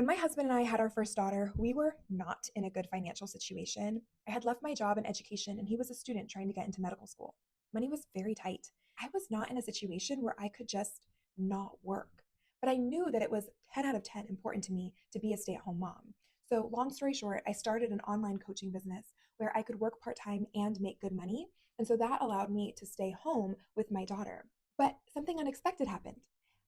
When my husband and I had our first daughter, we were not in a good financial situation. I had left my job in education and he was a student trying to get into medical school. Money was very tight. I was not in a situation where I could just not work. But I knew that it was 10 out of 10 important to me to be a stay at home mom. So, long story short, I started an online coaching business where I could work part time and make good money. And so that allowed me to stay home with my daughter. But something unexpected happened.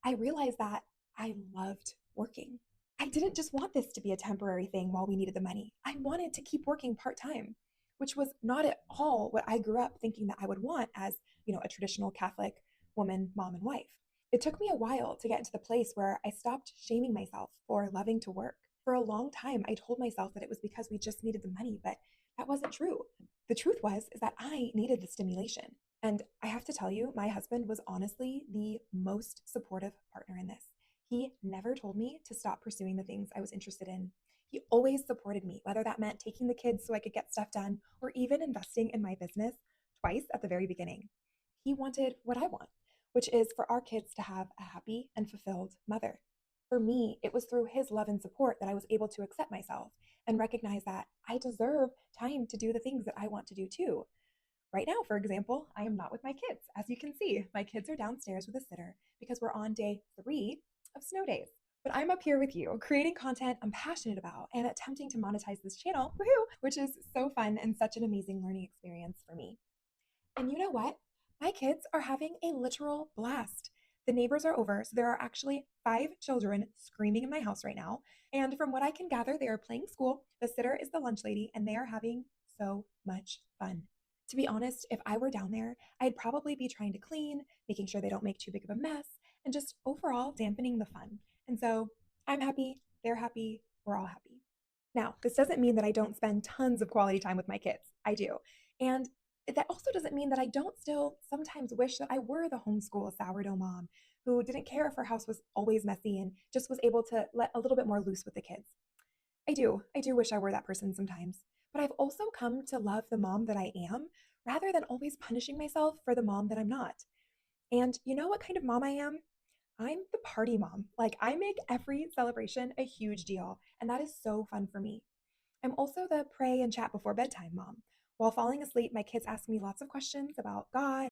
I realized that I loved working. I didn't just want this to be a temporary thing while we needed the money. I wanted to keep working part time, which was not at all what I grew up thinking that I would want as, a traditional Catholic woman, mom, and wife. It took me a while to get into the place where I stopped shaming myself for loving to work. For a long time, I told myself that it was because we just needed the money, but that wasn't true. The truth was is that I needed the stimulation. And I have to tell you, my husband was honestly the most supportive partner in this. He never told me to stop pursuing the things I was interested in. He always supported me, whether that meant taking the kids so I could get stuff done or even investing in my business twice at the very beginning. He wanted what I want, which is for our kids to have a happy and fulfilled mother. For me, it was through his love and support that I was able to accept myself and recognize that I deserve time to do the things that I want to do too. Right now, for example, I am not with my kids. As you can see, my kids are downstairs with a sitter because we're on day 3 of snow days. But I'm up here with you, creating content I'm passionate about and attempting to monetize this channel, woohoo, which is so fun and such an amazing learning experience for me. And you know what? My kids are having a literal blast. The neighbors are over, so there are actually 5 children screaming in my house right now. And from what I can gather, they are playing school. The sitter is the lunch lady, and they are having so much fun. To be honest, if I were down there, I'd probably be trying to clean, making sure they don't make too big of a mess, and just overall dampening the fun. And so I'm happy, they're happy, we're all happy. Now, this doesn't mean that I don't spend tons of quality time with my kids. I do. And that also doesn't mean that I don't still sometimes wish that I were the homeschool sourdough mom who didn't care if her house was always messy and just was able to let a little bit more loose with the kids. I do. I do wish I were that person sometimes. But I've also come to love the mom that I am rather than always punishing myself for the mom that I'm not. And you know what kind of mom I am? I'm the party mom. Like, I make every celebration a huge deal, and that is so fun for me. I'm also the pray and chat before bedtime mom. While falling asleep, my kids ask me lots of questions about God